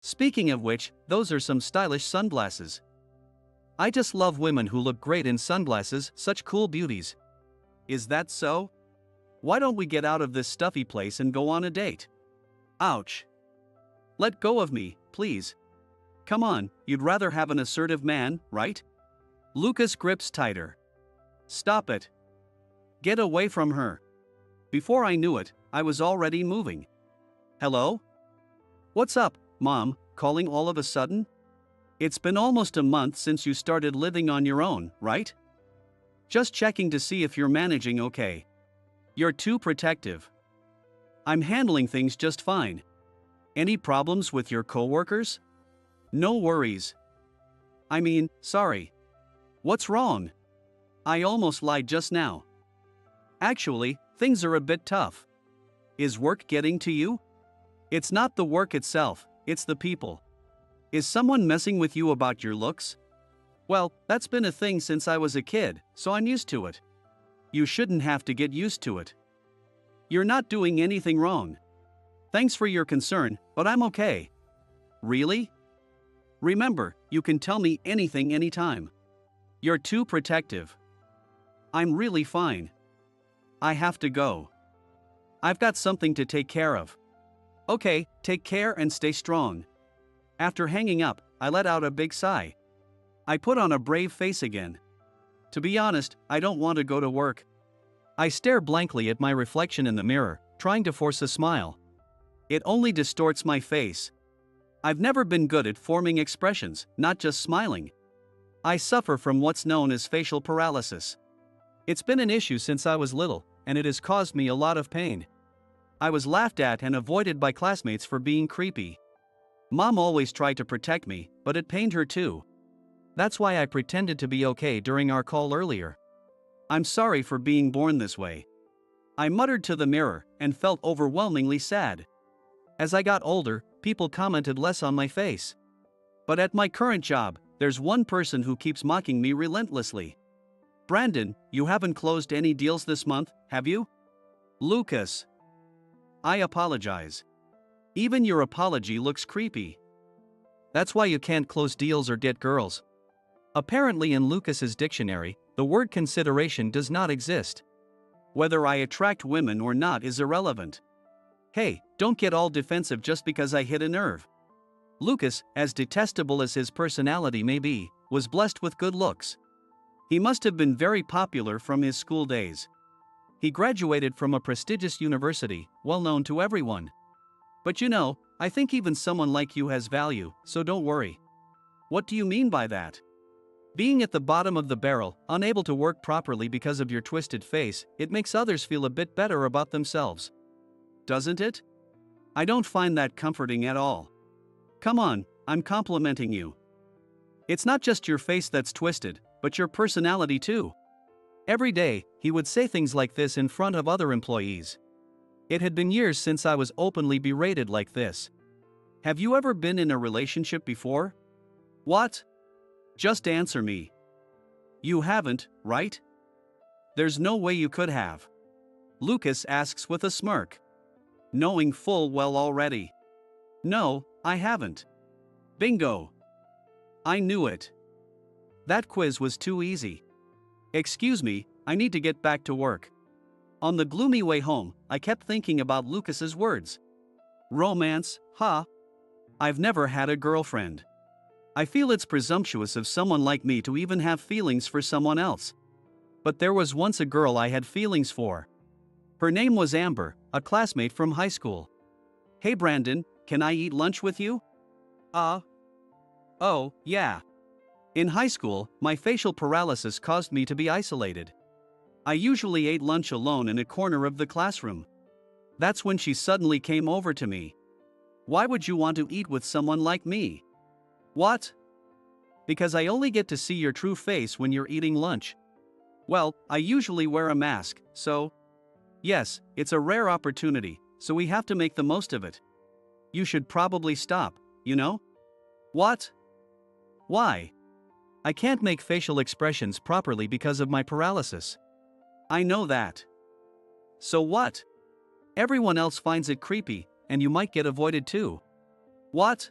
Speaking of which, those are some stylish sunglasses. I just love women who look great in sunglasses, such cool beauties. Is that so? Why don't we get out of this stuffy place and go on a date? Ouch. Let go of me, please. Come on, you'd rather have an assertive man, right? Lucas grips tighter. Stop it. Get away from her. Before I knew it, I was already moving. Hello? What's up, Mom, calling all of a sudden? It's been almost a month since you started living on your own, right? Just checking to see if you're managing okay. You're too protective. I'm handling things just fine. Any problems with your coworkers? No worries. I mean, sorry. What's wrong? I almost lied just now. Actually, things are a bit tough. Is work getting to you? It's not the work itself, it's the people. Is someone messing with you about your looks? Well, that's been a thing since I was a kid, so I'm used to it. You shouldn't have to get used to it. You're not doing anything wrong. Thanks for your concern, but I'm okay. Really? Remember, you can tell me anything anytime. You're too protective. I'm really fine. I have to go. I've got something to take care of. Okay, take care and stay strong. After hanging up, I let out a big sigh. I put on a brave face again. To be honest, I don't want to go to work. I stare blankly at my reflection in the mirror, trying to force a smile. It only distorts my face. I've never been good at forming expressions, not just smiling. I suffer from what's known as facial paralysis. It's been an issue since I was little, and it has caused me a lot of pain. I was laughed at and avoided by classmates for being creepy. Mom always tried to protect me, but it pained her too. That's why I pretended to be okay during our call earlier. I'm sorry for being born this way. I muttered to the mirror and felt overwhelmingly sad. As I got older, people commented less on my face. But at my current job, there's one person who keeps mocking me relentlessly. Brandon, you haven't closed any deals this month, have you? Lucas. I apologize. Even your apology looks creepy. That's why you can't close deals or get girls. Apparently in Lucas's dictionary, the word consideration does not exist. Whether I attract women or not is irrelevant. Hey, don't get all defensive just because I hit a nerve. Lucas, as detestable as his personality may be, was blessed with good looks. He must have been very popular from his school days. He graduated from a prestigious university, well known to everyone. But you know, I think even someone like you has value, so don't worry. What do you mean by that? Being at the bottom of the barrel, unable to work properly because of your twisted face, it makes others feel a bit better about themselves. Doesn't it? I don't find that comforting at all. Come on, I'm complimenting you. It's not just your face that's twisted, but your personality too. Every day, he would say things like this in front of other employees. It had been years since I was openly berated like this. Have you ever been in a relationship before? What? Just answer me. You haven't, right? There's no way you could have. Lucas asks with a smirk. Knowing full well already. No, I haven't. Bingo. I knew it. That quiz was too easy. Excuse me, I need to get back to work. On the gloomy way home, I kept thinking about Lucas's words. Romance, huh? I've never had a girlfriend. I feel it's presumptuous of someone like me to even have feelings for someone else. But there was once a girl I had feelings for. Her name was Amber, a classmate from high school. Hey Brandon, can I eat lunch with you? Oh, yeah. In high school, my facial paralysis caused me to be isolated. I usually ate lunch alone in a corner of the classroom. That's when she suddenly came over to me. Why would you want to eat with someone like me? What? Because I only get to see your true face when you're eating lunch. Well, I usually wear a mask, so... Yes, it's a rare opportunity, so we have to make the most of it. You should probably stop, you know? What? Why? I can't make facial expressions properly because of my paralysis. I know that. So what? Everyone else finds it creepy, and you might get avoided too. What?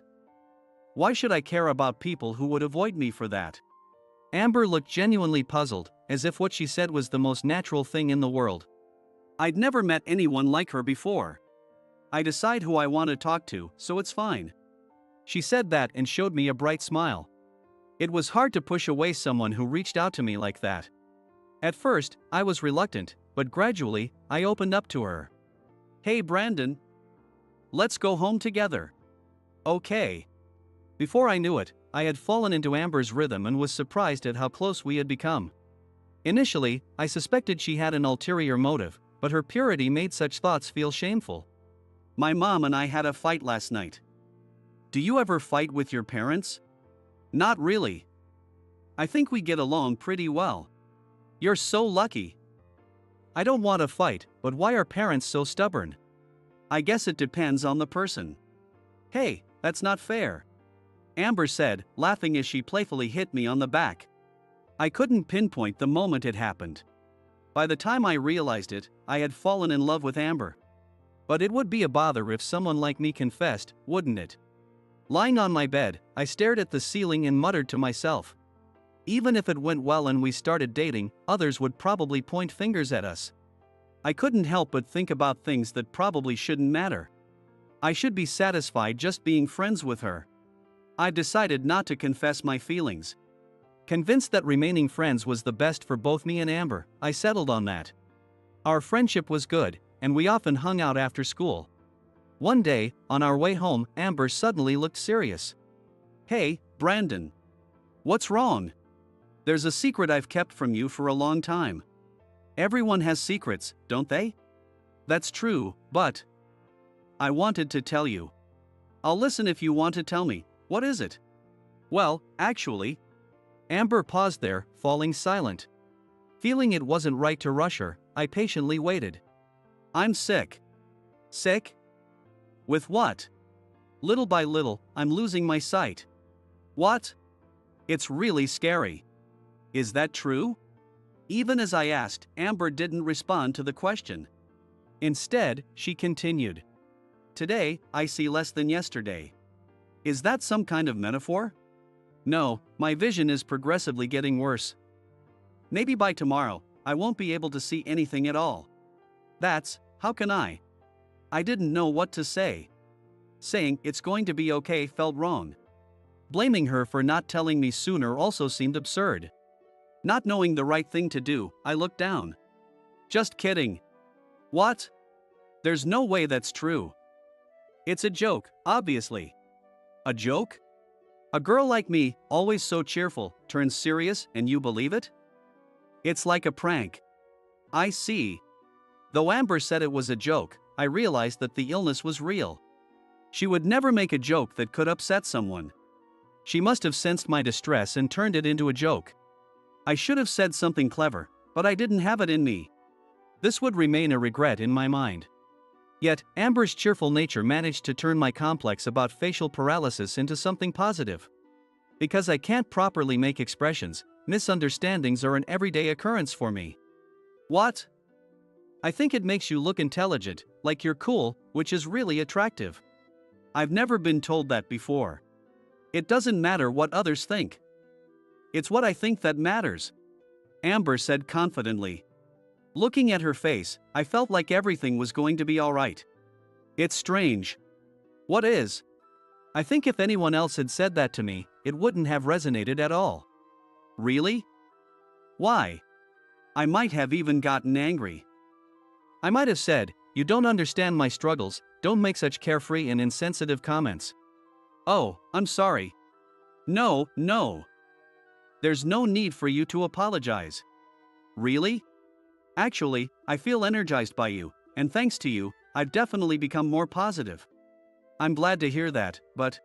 Why should I care about people who would avoid me for that? Amber looked genuinely puzzled, as if what she said was the most natural thing in the world. I'd never met anyone like her before. I decide who I want to talk to, so it's fine. She said that and showed me a bright smile. It was hard to push away someone who reached out to me like that. At first, I was reluctant, but gradually, I opened up to her. Hey Brandon. Let's go home together. Okay. Before I knew it, I had fallen into Amber's rhythm and was surprised at how close we had become. Initially, I suspected she had an ulterior motive, but her purity made such thoughts feel shameful. My mom and I had a fight last night. Do you ever fight with your parents? Not really. I think we get along pretty well. You're so lucky. I don't want to fight, but why are parents so stubborn? I guess it depends on the person. Hey, that's not fair. Amber said, laughing as she playfully hit me on the back. I couldn't pinpoint the moment it happened. By the time I realized it, I had fallen in love with Amber. But it would be a bother if someone like me confessed, wouldn't it? Lying on my bed, I stared at the ceiling and muttered to myself. Even if it went well and we started dating, others would probably point fingers at us. I couldn't help but think about things that probably shouldn't matter. I should be satisfied just being friends with her. I decided not to confess my feelings. Convinced that remaining friends was the best for both me and Amber, I settled on that. Our friendship was good, and we often hung out after school. One day, on our way home, Amber suddenly looked serious. Hey, Brandon. What's wrong? There's a secret I've kept from you for a long time. Everyone has secrets, don't they? That's true, but I wanted to tell you. I'll listen if you want to tell me. What is it? Well, actually. Amber paused there, falling silent. Feeling it wasn't right to rush her, I patiently waited. I'm sick. Sick? With what? Little by little, I'm losing my sight. What? It's really scary. Is that true? Even as I asked, Amber didn't respond to the question. Instead, she continued. Today, I see less than yesterday. Is that some kind of metaphor? No, my vision is progressively getting worse. Maybe by tomorrow, I won't be able to see anything at all. How can I? I didn't know what to say. Saying it's going to be okay felt wrong. Blaming her for not telling me sooner also seemed absurd. Not knowing the right thing to do, I looked down. Just kidding. What? There's no way that's true. It's a joke, obviously. A joke? A girl like me, always so cheerful, turns serious and you believe it? It's like a prank. I see. Though Amber said it was a joke, I realized that the illness was real. She would never make a joke that could upset someone. She must have sensed my distress and turned it into a joke. I should have said something clever, but I didn't have it in me. This would remain a regret in my mind. Yet, Amber's cheerful nature managed to turn my complex about facial paralysis into something positive. Because I can't properly make expressions, misunderstandings are an everyday occurrence for me. What? I think it makes you look intelligent, like you're cool, which is really attractive. I've never been told that before. It doesn't matter what others think. It's what I think that matters, Amber said confidently. Looking at her face, I felt like everything was going to be all right. It's strange. What is? I think if anyone else had said that to me, it wouldn't have resonated at all. Really? Why? I might have even gotten angry. I might have said, "You don't understand my struggles, don't make such carefree and insensitive comments." Oh, I'm sorry. No. There's no need for you to apologize. Really? Actually, I feel energized by you, and thanks to you, I've definitely become more positive. I'm glad to hear that, but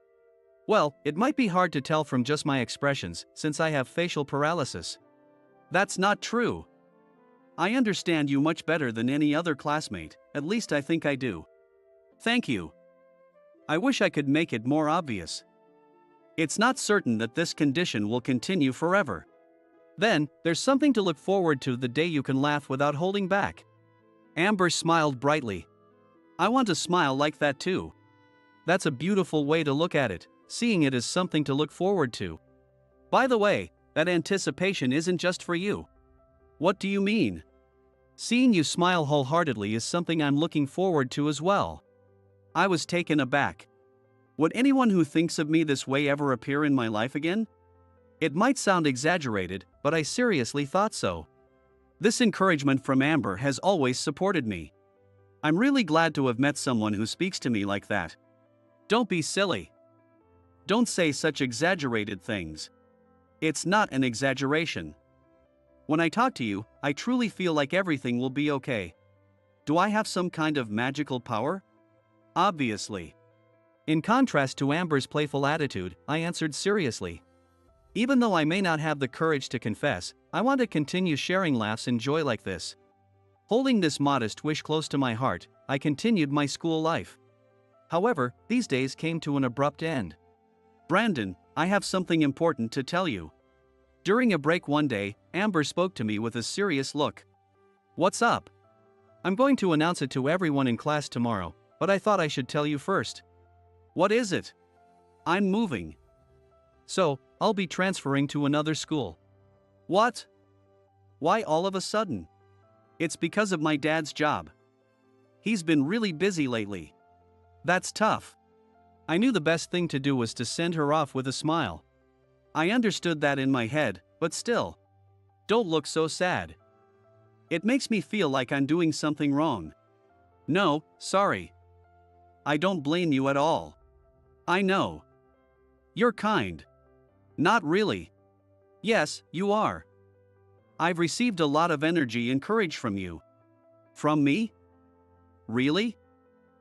well, it might be hard to tell from just my expressions, since I have facial paralysis. That's not true. I understand you much better than any other classmate, at least I think I do. Thank you. I wish I could make it more obvious. It's not certain that this condition will continue forever. Then, there's something to look forward to, the day you can laugh without holding back. Amber smiled brightly. I want to smile like that too. That's a beautiful way to look at it, seeing it as something to look forward to. By the way, that anticipation isn't just for you. What do you mean? Seeing you smile wholeheartedly is something I'm looking forward to as well. I was taken aback. Would anyone who thinks of me this way ever appear in my life again? It might sound exaggerated, but I seriously thought so. This encouragement from Amber has always supported me. I'm really glad to have met someone who speaks to me like that. Don't be silly. Don't say such exaggerated things. It's not an exaggeration. When I talk to you, I truly feel like everything will be okay. Do I have some kind of magical power? Obviously. In contrast to Amber's playful attitude, I answered seriously. Even though I may not have the courage to confess, I want to continue sharing laughs and joy like this. Holding this modest wish close to my heart, I continued my school life. However, these days came to an abrupt end. Brandon, I have something important to tell you. During a break one day, Amber spoke to me with a serious look. What's up? I'm going to announce it to everyone in class tomorrow, but I thought I should tell you first. What is it? I'm moving. So, I'll be transferring to another school. What? Why all of a sudden? It's because of my dad's job. He's been really busy lately. That's tough. I knew the best thing to do was to send her off with a smile. I understood that in my head, but still. Don't look so sad. It makes me feel like I'm doing something wrong. No, sorry. I don't blame you at all. I know. You're kind. Not really. Yes, you are. I've received a lot of energy and courage from you. From me? Really?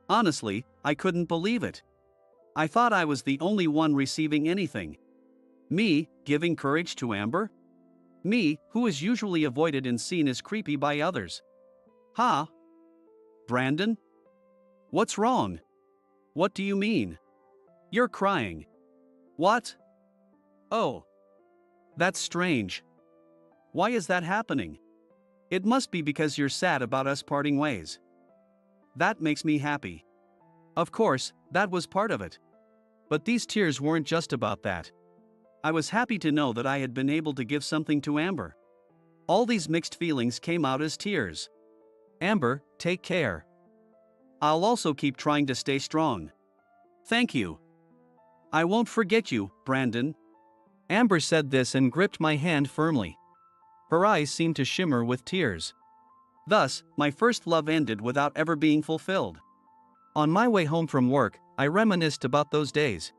Honestly, I couldn't believe it. I thought I was the only one receiving anything. Me, giving courage to Amber? Me, who is usually avoided and seen as creepy by others. Huh? Brandon? What's wrong? What do you mean? You're crying. What? Oh. That's strange. Why is that happening? It must be because you're sad about us parting ways. That makes me happy. Of course, that was part of it. But these tears weren't just about that. I was happy to know that I had been able to give something to Amber. All these mixed feelings came out as tears. Amber, take care. I'll also keep trying to stay strong. Thank you. I won't forget you, Brandon. Amber said this and gripped my hand firmly. Her eyes seemed to shimmer with tears. Thus, my first love ended without ever being fulfilled. On my way home from work, I reminisced about those days.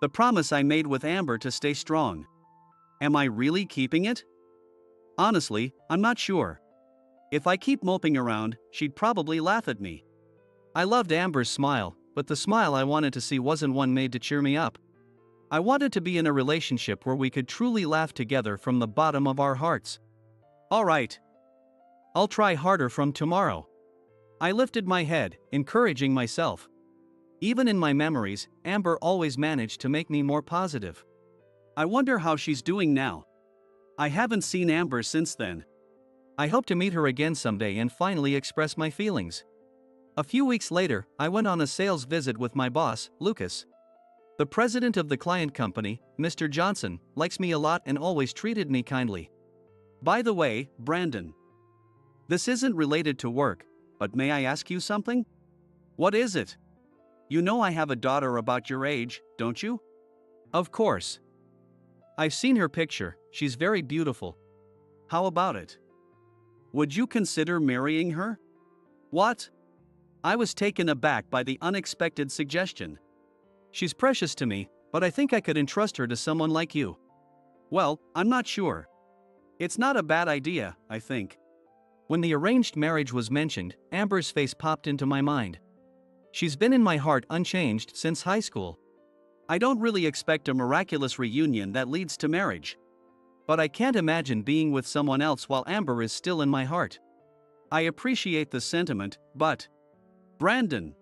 The promise I made with Amber to stay strong. Am I really keeping it? Honestly, I'm not sure. If I keep moping around, she'd probably laugh at me. I loved Amber's smile, but the smile I wanted to see wasn't one made to cheer me up. I wanted to be in a relationship where we could truly laugh together from the bottom of our hearts. All right. I'll try harder from tomorrow. I lifted my head, encouraging myself. Even in my memories, Amber always managed to make me more positive. I wonder how she's doing now. I haven't seen Amber since then. I hope to meet her again someday and finally express my feelings. A few weeks later, I went on a sales visit with my boss, Lucas. The president of the client company, Mr. Johnson, likes me a lot and always treated me kindly. By the way, Brandon. This isn't related to work, but may I ask you something? What is it? You know I have a daughter about your age, don't you? Of course. I've seen her picture, she's very beautiful. How about it? Would you consider marrying her? What? I was taken aback by the unexpected suggestion. She's precious to me, but I think I could entrust her to someone like you. Well, I'm not sure. It's not a bad idea, I think. When the arranged marriage was mentioned, Amber's face popped into my mind. She's been in my heart unchanged since high school. I don't really expect a miraculous reunion that leads to marriage. But I can't imagine being with someone else while Amber is still in my heart. I appreciate the sentiment, but... Brandon!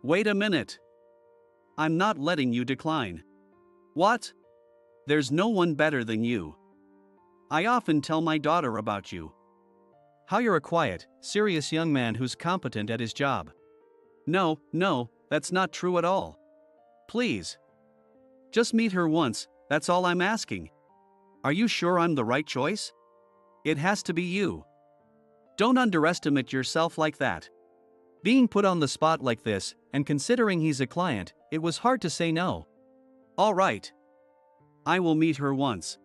Wait a minute. I'm not letting you decline. What? There's no one better than you. I often tell my daughter about you. How you're a quiet, serious young man who's competent at his job. No, that's not true at all. Please. Just meet her once, that's all I'm asking. Are you sure I'm the right choice? It has to be you. Don't underestimate yourself like that. Being put on the spot like this, and considering he's a client, it was hard to say no. All right. I will meet her once.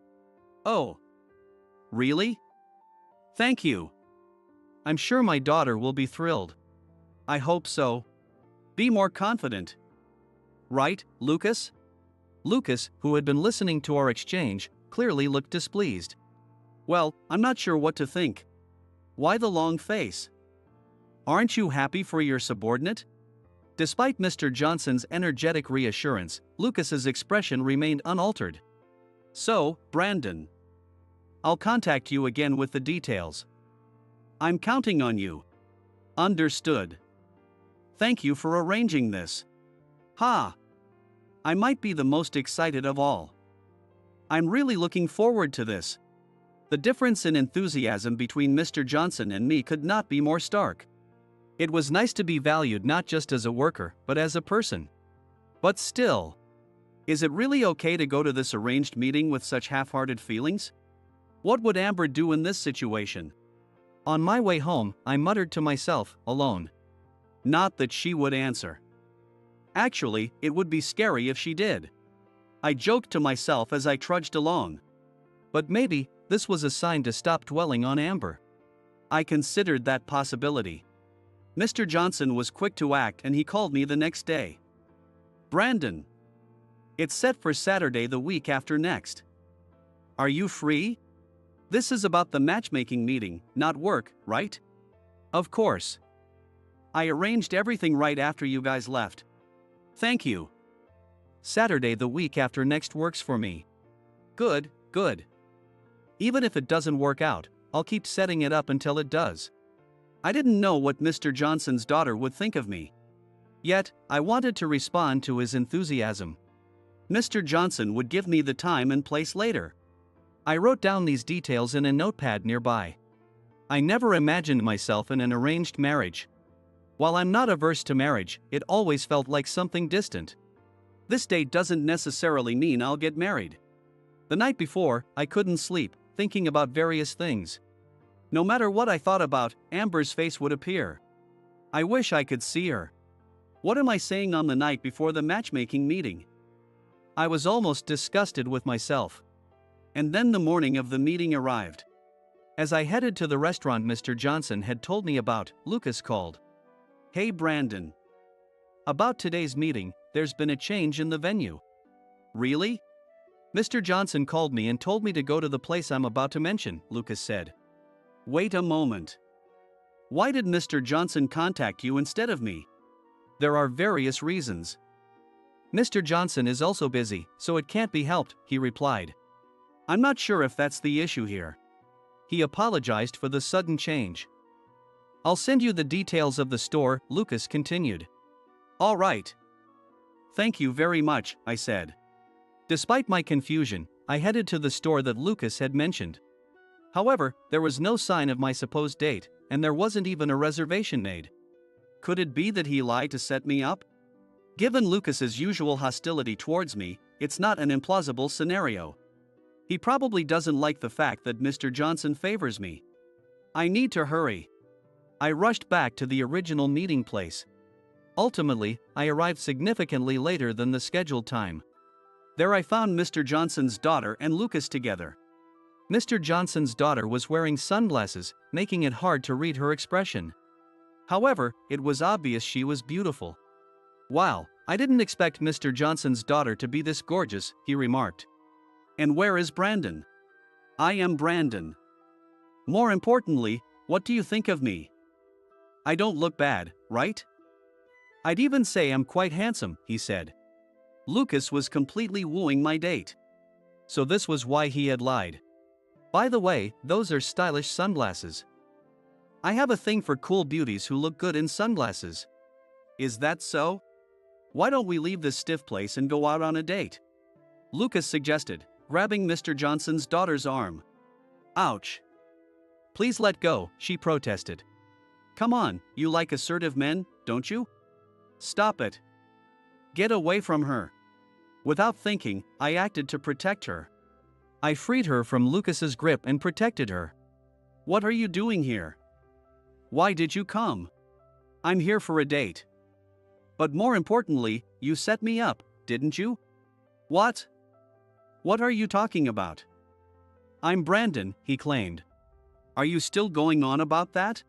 Oh. Really? Thank you. I'm sure my daughter will be thrilled. I hope so. Be more confident. Right, Lucas? Lucas, who had been listening to our exchange, clearly looked displeased. Well, I'm not sure what to think. Why the long face? Aren't you happy for your subordinate? Despite Mr. Johnson's energetic reassurance, Lucas's expression remained unaltered. So, Brandon. I'll contact you again with the details. I'm counting on you. Understood. Thank you for arranging this. Ha! I might be the most excited of all. I'm really looking forward to this. The difference in enthusiasm between Mr. Johnson and me could not be more stark. It was nice to be valued not just as a worker, but as a person. But still, is it really okay to go to this arranged meeting with such half-hearted feelings? What would Amber do in this situation? On my way home, I muttered to myself, alone. Not that she would answer. Actually, it would be scary if she did. I joked to myself as I trudged along. But maybe, this was a sign to stop dwelling on Amber. I considered that possibility. Mr. Johnson was quick to act and he called me the next day. Brandon. It's set for Saturday the week after next. Are you free? This is about the matchmaking meeting, not work, right? Of course. I arranged everything right after you guys left. Thank you. Saturday the week after next works for me. Good, good. Even if it doesn't work out, I'll keep setting it up until it does. I didn't know what Mr. Johnson's daughter would think of me. Yet, I wanted to respond to his enthusiasm. Mr. Johnson would give me the time and place later. I wrote down these details in a notepad nearby. I never imagined myself in an arranged marriage. While I'm not averse to marriage, it always felt like something distant. This date doesn't necessarily mean I'll get married. The night before, I couldn't sleep, thinking about various things. No matter what I thought about, Amber's face would appear. I wish I could see her. What am I saying on the night before the matchmaking meeting? I was almost disgusted with myself. And then the morning of the meeting arrived. As I headed to the restaurant Mr. Johnson had told me about, Lucas called. Hey Brandon. About today's meeting, there's been a change in the venue. Really? Mr. Johnson called me and told me to go to the place I'm about to mention, Lucas said. Wait a moment. Why did Mr. Johnson contact you instead of me? There are various reasons. Mr. Johnson is also busy, so it can't be helped, he replied. I'm not sure if that's the issue here. He apologized for the sudden change. I'll send you the details of the store, Lucas continued. All right. Thank you very much, I said. Despite my confusion, I headed to the store that Lucas had mentioned. However, there was no sign of my supposed date, and there wasn't even a reservation made. Could it be that he lied to set me up? Given Lucas's usual hostility towards me, it's not an implausible scenario. He probably doesn't like the fact that Mr. Johnson favors me. I need to hurry. I rushed back to the original meeting place. Ultimately, I arrived significantly later than the scheduled time. There I found Mr. Johnson's daughter and Lucas together. Mr. Johnson's daughter was wearing sunglasses, making it hard to read her expression. However, it was obvious she was beautiful. Wow, I didn't expect Mr. Johnson's daughter to be this gorgeous, he remarked. And where is Brandon? I am Brandon. More importantly, what do you think of me? I don't look bad, right? I'd even say I'm quite handsome, he said. Lucas was completely wooing my date. So this was why he had lied. By the way, those are stylish sunglasses. I have a thing for cool beauties who look good in sunglasses. Is that so? Why don't we leave this stiff place and go out on a date? Lucas suggested, grabbing Mr. Johnson's daughter's arm. Ouch. Please let go, she protested. Come on, you like assertive men, don't you? Stop it. Get away from her. Without thinking, I acted to protect her. I freed her from Lucas's grip and protected her. What are you doing here? Why did you come? I'm here for a date. But more importantly, you set me up, didn't you? What? What are you talking about? I'm Brandon, he claimed. Are you still going on about that?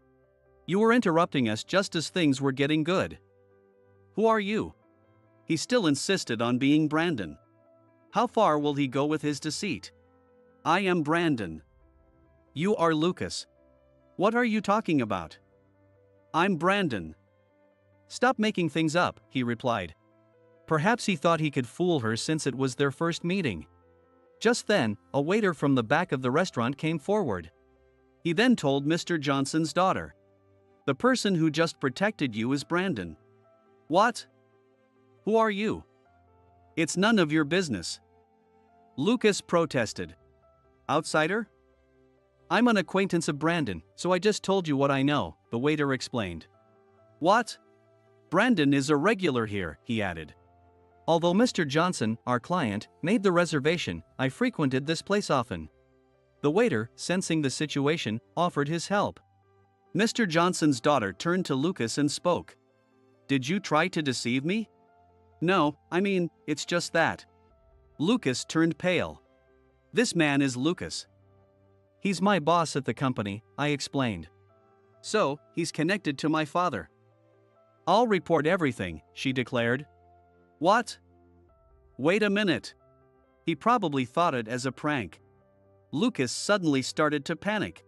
You were interrupting us just as things were getting good. Who are you? He still insisted on being Brandon. How far will he go with his deceit? I am Brandon. You are Lucas. What are you talking about? I'm Brandon. Stop making things up, he replied. Perhaps he thought he could fool her since it was their first meeting. Just then, a waiter from the back of the restaurant came forward. He then told Mr. Johnson's daughter. The person who just protected you is Brandon. What? Who are you? It's none of your business. Lucas protested. Outsider? I'm an acquaintance of Brandon, so I just told you what I know, the waiter explained. What? Brandon is a regular here, he added. Although Mr. Johnson, our client, made the reservation, I frequented this place often. The waiter, sensing the situation, offered his help. Mr. Johnson's daughter turned to Lucas and spoke. Did you try to deceive me? No, I mean, it's just that. Lucas turned pale. This man is Lucas. He's my boss at the company, I explained. So, he's connected to my father. I'll report everything, she declared. What? Wait a minute. He probably thought it as a prank. Lucas suddenly started to panic.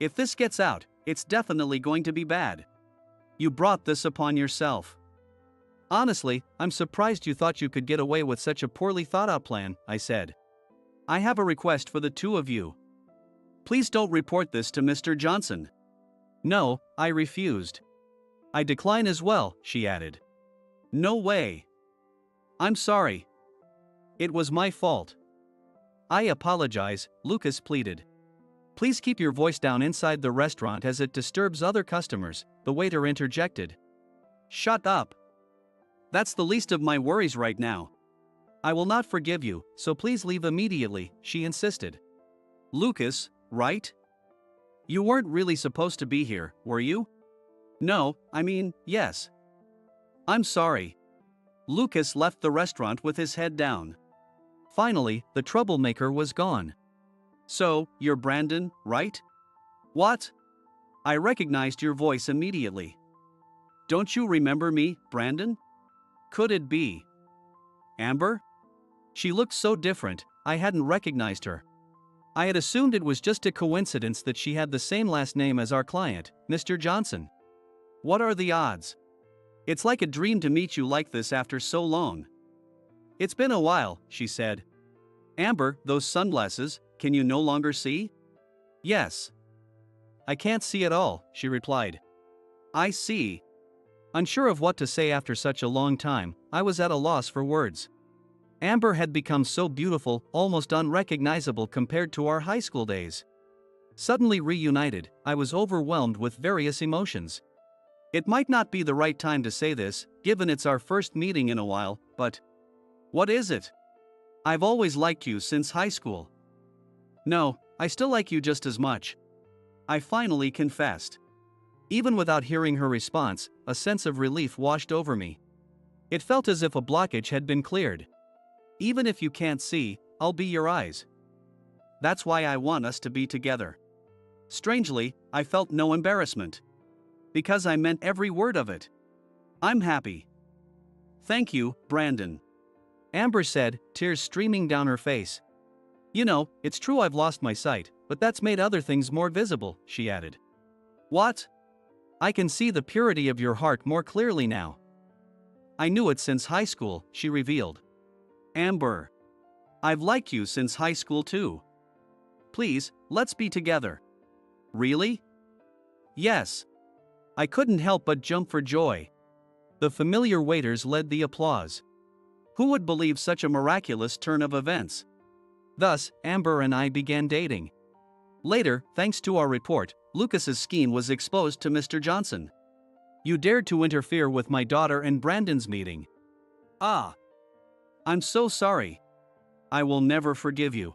If this gets out, it's definitely going to be bad. You brought this upon yourself. Honestly, I'm surprised you thought you could get away with such a poorly thought out plan, I said. I have a request for the two of you. Please don't report this to Mr. Johnson. No, I refused. I decline as well, she added. No way. I'm sorry. It was my fault. I apologize, Lucas pleaded. Please keep your voice down inside the restaurant as it disturbs other customers, the waiter interjected. Shut up. That's the least of my worries right now. I will not forgive you, so please leave immediately, she insisted. Lucas, right? You weren't really supposed to be here, were you? No, I mean, yes. I'm sorry. Lucas left the restaurant with his head down. Finally, the troublemaker was gone. So, you're Brandon, right? What? I recognized your voice immediately. Don't you remember me, Brandon? Could it be Amber? She looked so different, I hadn't recognized her. I had assumed it was just a coincidence that she had the same last name as our client, Mr. Johnson. What are the odds? It's like a dream to meet you like this after so long. It's been a while, she said. Amber, those sunglasses, can you no longer see? Yes. I can't see at all, she replied. I see. Unsure of what to say after such a long time, I was at a loss for words. Amber had become so beautiful, almost unrecognizable compared to our high school days. Suddenly reunited, I was overwhelmed with various emotions. It might not be the right time to say this, given it's our first meeting in a while, but what is it? I've always liked you since high school. No, I still like you just as much. I finally confessed. Even without hearing her response, a sense of relief washed over me. It felt as if a blockage had been cleared. Even if you can't see, I'll be your eyes. That's why I want us to be together. Strangely, I felt no embarrassment. Because I meant every word of it. I'm happy. Thank you, Brandon. Amber said, tears streaming down her face. You know, it's true I've lost my sight, but that's made other things more visible, she added. What? I can see the purity of your heart more clearly now. I knew it since high school, she revealed. Amber. I've liked you since high school too. Please, let's be together. Really? Yes. I couldn't help but jump for joy. The familiar waiters led the applause. Who would believe such a miraculous turn of events? Thus, Amber and I began dating. Later, thanks to our report, Lucas's scheme was exposed to Mr. Johnson. You dared to interfere with my daughter and Brandon's meeting. Ah. I'm so sorry. I will never forgive you.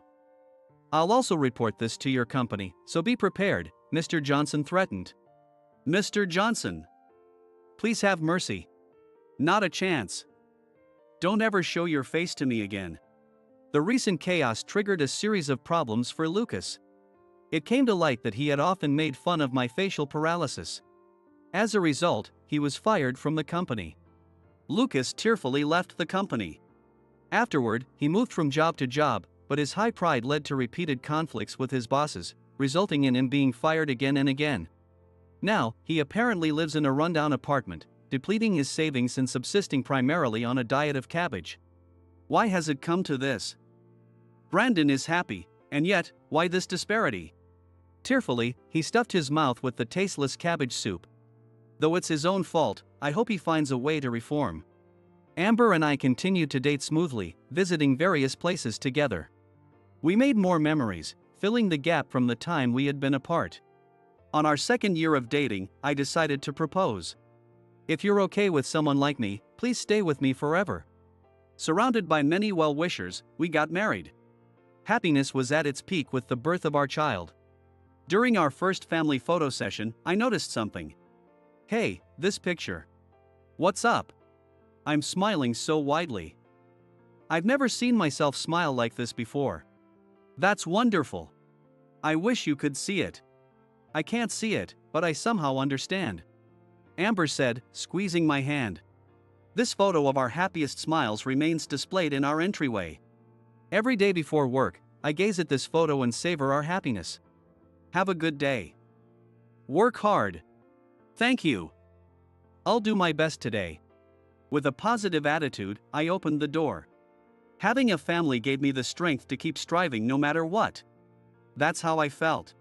I'll also report this to your company, so be prepared, Mr. Johnson threatened. Mr. Johnson. Please have mercy. Not a chance. Don't ever show your face to me again. The recent chaos triggered a series of problems for Lucas. It came to light that he had often made fun of my facial paralysis. As a result, he was fired from the company. Lucas tearfully left the company. Afterward, he moved from job to job, but his high pride led to repeated conflicts with his bosses, resulting in him being fired again and again. Now, he apparently lives in a rundown apartment, depleting his savings and subsisting primarily on a diet of cabbage. Why has it come to this? Brandon is happy, and yet, why this disparity? Tearfully, he stuffed his mouth with the tasteless cabbage soup. Though it's his own fault, I hope he finds a way to reform. Amber and I continued to date smoothly, visiting various places together. We made more memories, filling the gap from the time we had been apart. On our second year of dating, I decided to propose. If you're okay with someone like me, please stay with me forever. Surrounded by many well-wishers, we got married. Happiness was at its peak with the birth of our child. During our first family photo session, I noticed something. Hey, this picture. What's up? I'm smiling so widely. I've never seen myself smile like this before. That's wonderful. I wish you could see it. I can't see it, but I somehow understand. Amber said, squeezing my hand. This photo of our happiest smiles remains displayed in our entryway. Every day before work, I gaze at this photo and savor our happiness. Have a good day. Work hard. Thank you. I'll do my best today. With a positive attitude, I opened the door. Having a family gave me the strength to keep striving no matter what. That's how I felt.